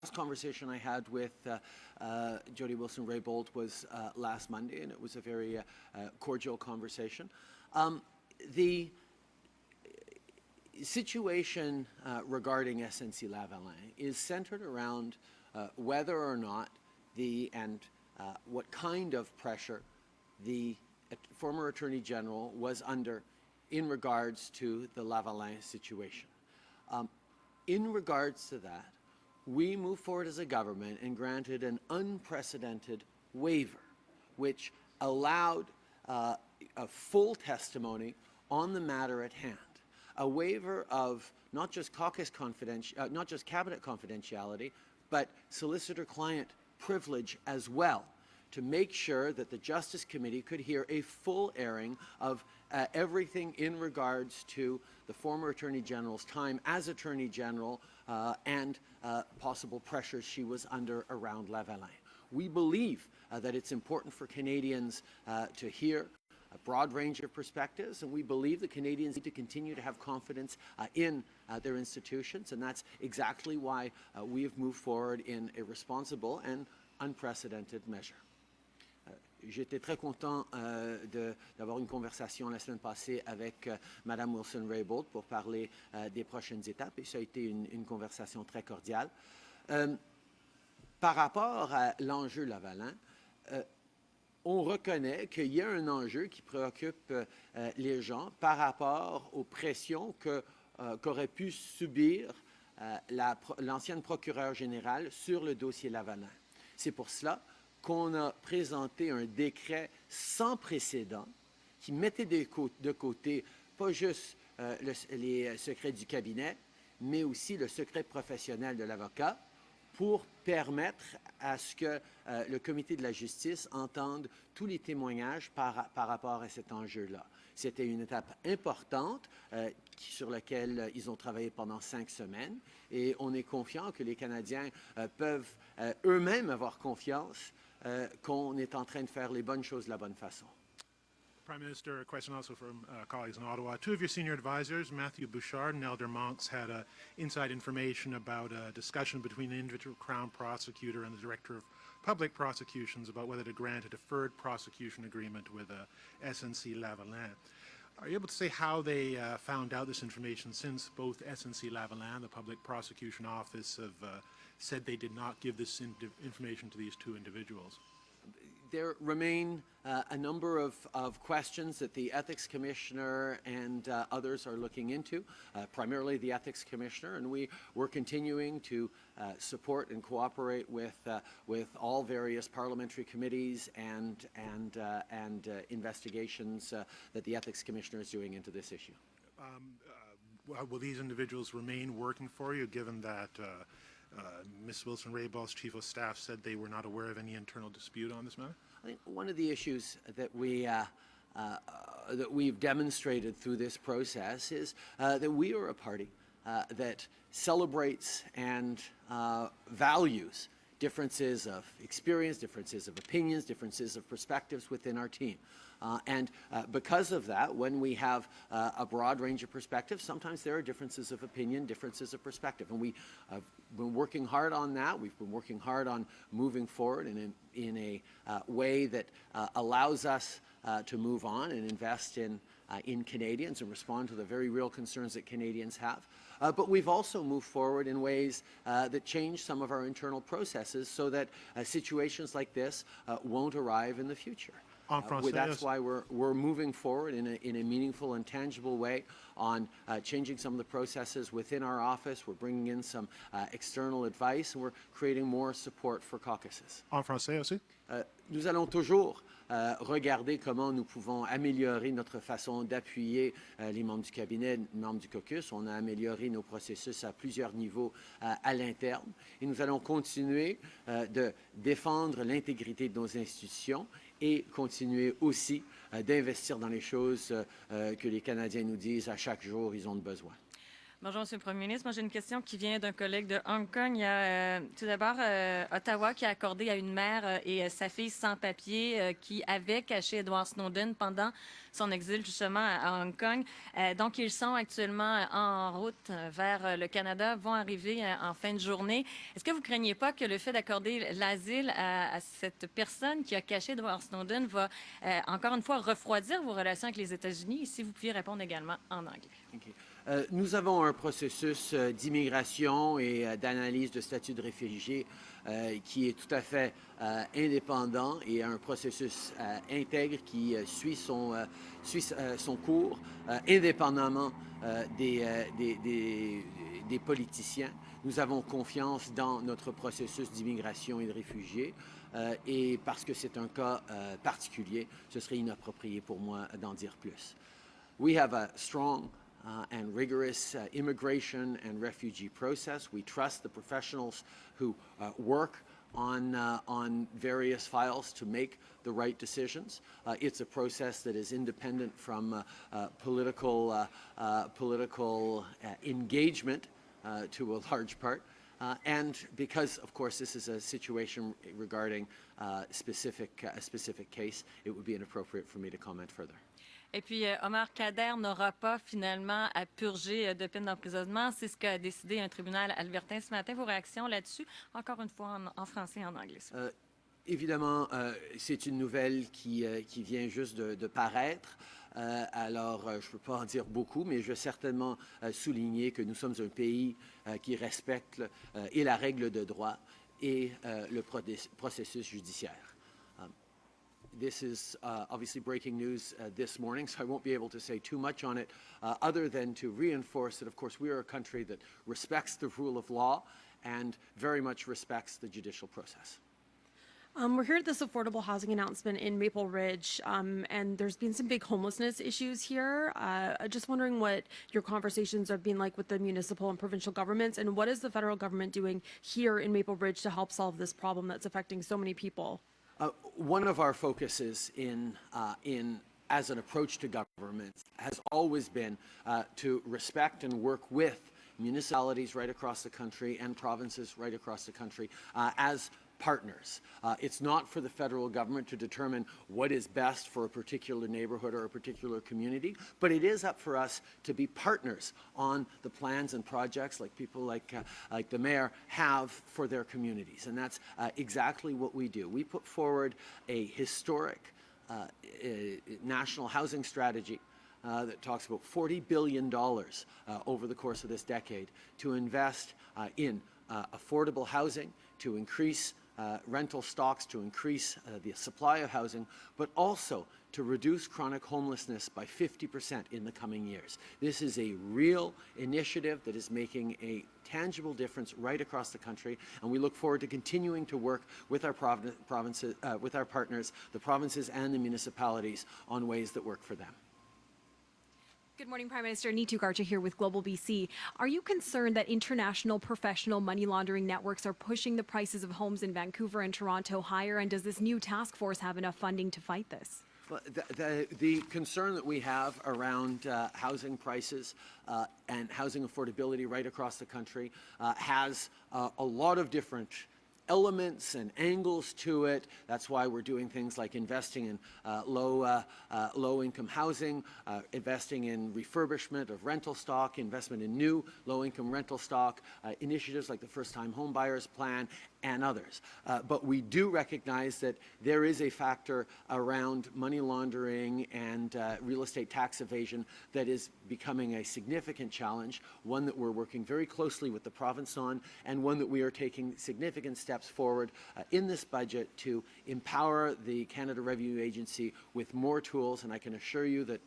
last conversation I had with Jody Wilson-Raybould was last Monday, and it was a very cordial conversation. The situation regarding SNC-Lavalin is centered around whether or not what kind of pressure the former Attorney General was under in regards to the Lavalin situation. In regards to that, we moved forward as a government and granted an unprecedented waiver, which allowed a full testimony on the matter at hand. A waiver of not just not just cabinet confidentiality, but solicitor-client privilege as well, to make sure that the Justice Committee could hear a full airing of everything in regards to the former Attorney General's time as Attorney General and possible pressures she was under around Lavalin. We believe that it's important for Canadians to hear a broad range of perspectives, and we believe that Canadians need to continue to have confidence in their institutions, and that's exactly why we have moved forward in a responsible and unprecedented measure. J'étais très content d'avoir une conversation la semaine passée avec Mme Wilson-Raybould pour parler des prochaines étapes, et ça a été une conversation très cordiale. Par rapport à l'enjeu Lavalin, on reconnaît qu'il y a un enjeu qui préoccupe les gens par rapport aux pressions qu'aurait pu subir l'ancienne procureure générale sur le dossier Lavalin. C'est pour cela qu'on a présenté un décret sans précédent qui mettait de côté pas juste les secrets du cabinet, mais aussi le secret professionnel de l'avocat pour permettre à ce que le comité de la justice entende tous les témoignages par rapport à cet enjeu-là. C'était une étape importante sur laquelle ils ont travaillé pendant 5 semaines, et on est confiant que les Canadiens peuvent eux-mêmes avoir confiance qu'on est en train de faire les bonnes choses de la bonne façon. Prime Minister, a question also from colleagues in Ottawa. 2 of your senior advisors, Matthew Bouchard and Elder Monks, had inside information about a discussion between the individual Crown prosecutor and the Director of Public Prosecutions about whether to grant a deferred prosecution agreement with SNC-Lavalin. Are you able to say how they found out this information, since both SNC-Lavalin and the Public Prosecution Office have said they did not give this information to these 2 individuals? There remain a number of questions that the Ethics Commissioner and others are looking into, primarily the Ethics Commissioner, and we're continuing to support and cooperate with all various parliamentary committees and investigations that the Ethics Commissioner is doing into this issue. Will these individuals remain working for you, given that Ms. Wilson-Raybould's Chief of Staff said they were not aware of any internal dispute on this matter? I think one of the issues that we've demonstrated through this process is that we are a party that celebrates and values differences of experience, differences of opinions, differences of perspectives within our team. Because of that, when we have a broad range of perspectives, sometimes there are differences of opinion, differences of perspective. And we have been working hard on that. We've been working hard on moving forward in a way that allows us to move on and invest in Canadians and respond to the very real concerns that Canadians have. But we've also moved forward in ways that change some of our internal processes so that situations like this won't arrive in the future. That's why we're moving forward in a meaningful and tangible way on changing some of the processes within our office. We're bringing in some external advice, and we're creating more support for caucuses. En français aussi? Nous allons toujours regarder comment nous pouvons améliorer notre façon d'appuyer les membres du cabinet, les membres du caucus. On a amélioré nos processus à plusieurs niveaux à l'interne, et nous allons continuer de défendre l'intégrité de nos institutions et continuer aussi d'investir dans les choses que les Canadiens nous disent à chaque jour ils ont besoin. Bonjour, Monsieur le Premier ministre. Moi, j'ai une question qui vient d'un collègue de Hong Kong. Il y a tout d'abord Ottawa qui a accordé à une mère et sa fille sans papier qui avait caché Edward Snowden pendant son exil justement à Hong Kong. Donc, ils sont actuellement en route vers le Canada, vont arriver en fin de journée. Est-ce que vous ne craignez pas que le fait d'accorder l'asile à cette personne qui a caché Edward Snowden va encore une fois refroidir vos relations avec les États-Unis? Et si vous pouviez répondre également en anglais. Okay. Nous avons un processus d'immigration et d'analyse de statut de réfugié qui est tout à fait indépendant et un processus intègre qui suit son cours indépendamment des politiciens. Nous avons confiance dans notre processus d'immigration et de réfugiés et parce que c'est un cas particulier, ce serait inapproprié pour moi d'en dire plus. We have a strong and rigorous immigration and refugee process. We trust the professionals who work on various files to make the right decisions. It's a process that is independent from political engagement to a large part. And because, of course, this is a situation regarding a specific case, it would be inappropriate for me to comment further. Et puis, Omar Kader n'aura pas finalement à purger de peine d'emprisonnement. C'est ce qu'a décidé un tribunal albertain ce matin. Vos réactions là-dessus, encore une fois en français et en anglais. Évidemment, c'est une nouvelle qui vient juste de paraître. Alors, je ne peux pas en dire beaucoup, mais je vais certainement souligner que nous sommes un pays qui respecte et la règle de droit et le processus judiciaire. This is obviously breaking news this morning, so I won't be able to say too much on it other than to reinforce that, of course, we are a country that respects the rule of law and very much respects the judicial process. We're here at this affordable housing announcement in Maple Ridge, and there's been some big homelessness issues here. Just wondering what your conversations have been like with the municipal and provincial governments, and what is the federal government doing here in Maple Ridge to help solve this problem that's affecting so many people? One of our focuses as an approach to government has always been to respect and work with municipalities right across the country and provinces right across the country as partners. It's not for the federal government to determine what is best for a particular neighborhood or a particular community, but it is up for us to be partners on the plans and projects like people like the mayor have for their communities. And that's exactly what we do. We put forward a historic national housing strategy that talks about $40 billion over the course of this decade to invest in affordable housing, to increase rental stocks, to increase the supply of housing, but also to reduce chronic homelessness by 50% in the coming years. This is a real initiative that is making a tangible difference right across the country, and we look forward to continuing to work with our provinces, with our partners, the provinces and the municipalities, on ways that work for them. Good morning, Prime Minister. Neetu Garcha here with Global BC. Are you concerned that international professional money laundering networks are pushing the prices of homes in Vancouver and Toronto higher? And does this new task force have enough funding to fight this? Well, the concern that we have around housing prices and housing affordability right across the country has a lot of different elements and angles to it. That's why we're doing things like investing in low-income housing, investing in refurbishment of rental stock, investment in new low-income rental stock, initiatives like the First-Time Home Buyers Plan, and others. But we do recognize that there is a factor around money laundering and real estate tax evasion that is becoming a significant challenge, one that we're working very closely with the province on, and one that we are taking significant steps forward in this budget to empower the Canada Revenue Agency with more tools. And I can assure you that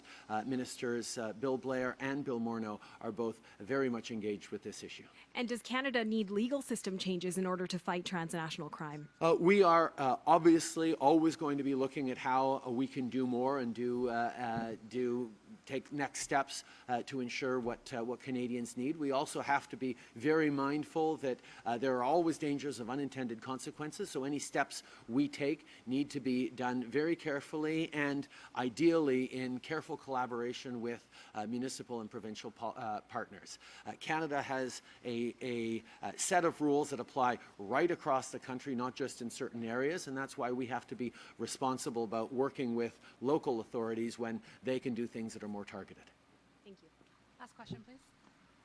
Ministers Bill Blair and Bill Morneau are both very much engaged with this issue. And does Canada need legal system changes in order to fight transnational crime? We are obviously always going to be looking at how we can do more and do take next steps to ensure what Canadians need. We also have to be very mindful that there are always dangers of unintended consequences, so any steps we take need to be done very carefully and ideally in careful collaboration with municipal and provincial partners. Canada has a set of rules that apply right across the country, not just in certain areas, and that's why we have to be responsible about working with local authorities when they can do things that are more targeted. Thank you. Last question, please.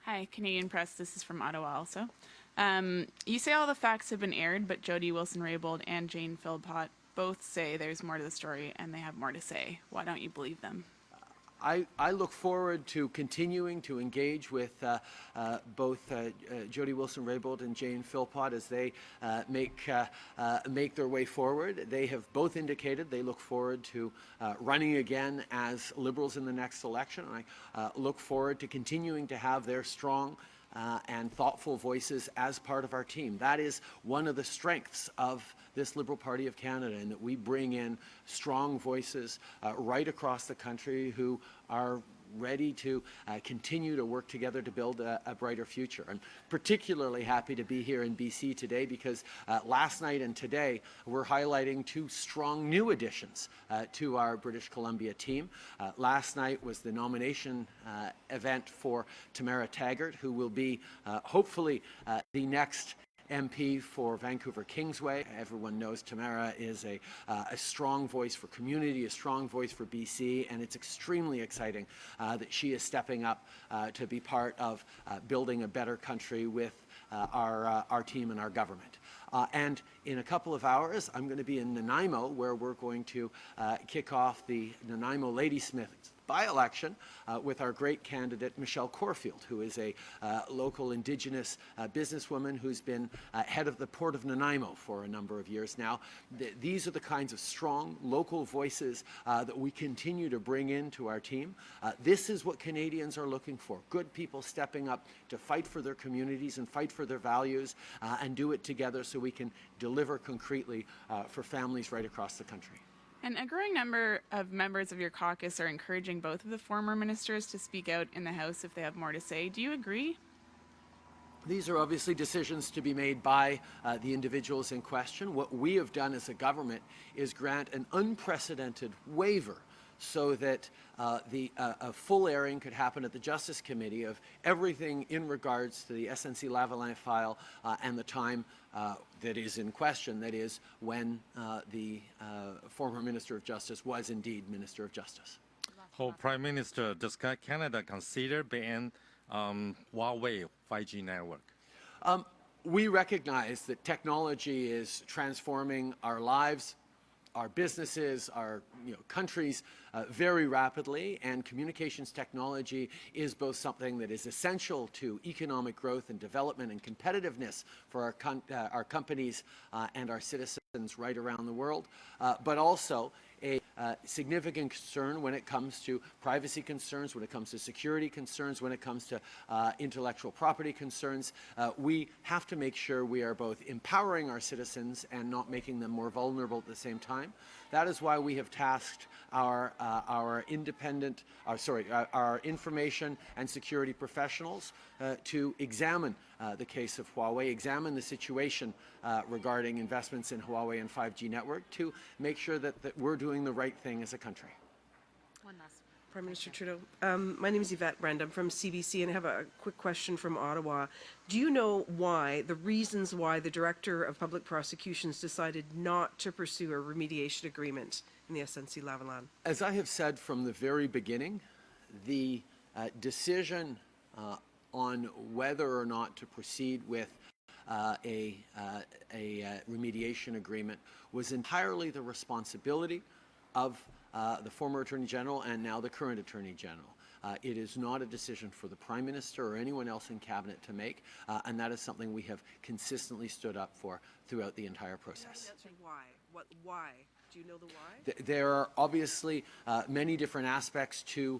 Hi, Canadian Press. This is from Ottawa also. You say all the facts have been aired, but Jody Wilson-Raybould and Jane Philpott both say there's more to the story and they have more to say. Why don't you believe them? I look forward to continuing to engage with both Jody Wilson-Raybould and Jane Philpott as they make their way forward. They have both indicated they look forward to running again as Liberals in the next election. And I look forward to continuing to have their strong and thoughtful voices as part of our team. That is one of the strengths of this Liberal Party of Canada, in that we bring in strong voices right across the country who are ready to continue to work together to build a brighter future. I'm particularly happy to be here in BC today because last night and today we're highlighting two strong new additions to our British Columbia team. Last night was the nomination event for Tamara Taggart, who will be hopefully the next MP for Vancouver Kingsway. Everyone knows Tamara is a strong voice for community, a strong voice for BC, and it's extremely exciting that she is stepping up to be part of building a better country with our team and our government. And in a couple of hours, I'm going to be in Nanaimo, where we're going to kick off the Nanaimo Ladysmiths by-election with our great candidate, Michelle Corfield, who is a local Indigenous businesswoman who's been head of the Port of Nanaimo for a number of years now. These are the kinds of strong local voices that we continue to bring into our team. This is what Canadians are looking for, good people stepping up to fight for their communities and fight for their values and do it together so we can deliver concretely for families right across the country. And a growing number of members of your caucus are encouraging both of the former ministers to speak out in the House if they have more to say. Do you agree? These are obviously decisions to be made by the individuals in question. What we have done as a government is grant an unprecedented waiver so that a full airing could happen at the Justice Committee of everything in regards to the SNC-Lavalin file and the time that is in question, that is when the former Minister of Justice was indeed Minister of Justice. Prime Minister, does Canada consider ban Huawei 5G network? We recognize that technology is transforming our lives, our businesses, our countries very rapidly, and communications technology is both something that is essential to economic growth and development and competitiveness for our companies and our citizens right around the world, but also a significant concern when it comes to privacy concerns, when it comes to security concerns, when it comes to intellectual property concerns. We have to make sure we are both empowering our citizens and not making them more vulnerable at the same time. That is why we have tasked our information and security professionals to examine the case of Huawei, examine the situation regarding investments in Huawei and 5G network to make sure that we're doing the right thing as a country. One last. Prime Minister Trudeau, my name is Yvette Brand. I'm from CBC, and I have a quick question from Ottawa. Do you know the reasons why the Director of Public Prosecutions decided not to pursue a remediation agreement in the SNC-Lavalin? As I have said from the very beginning, the decision on whether or not to proceed with a remediation agreement was entirely the responsibility of the former Attorney General and now the current Attorney General. It is not a decision for the Prime Minister or anyone else in Cabinet to make, and that is something we have consistently stood up for throughout the entire process. Why? Why? Do you know the why? There are obviously many different aspects to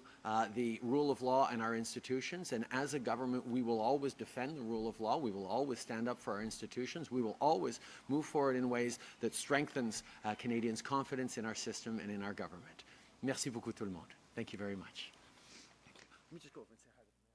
the rule of law and our institutions, and as a government we will always defend the rule of law, we will always stand up for our institutions, we will always move forward in ways that strengthens Canadians' confidence in our system and in our government. Merci beaucoup tout le monde. Thank you very much. Let me just go over and say hi to them.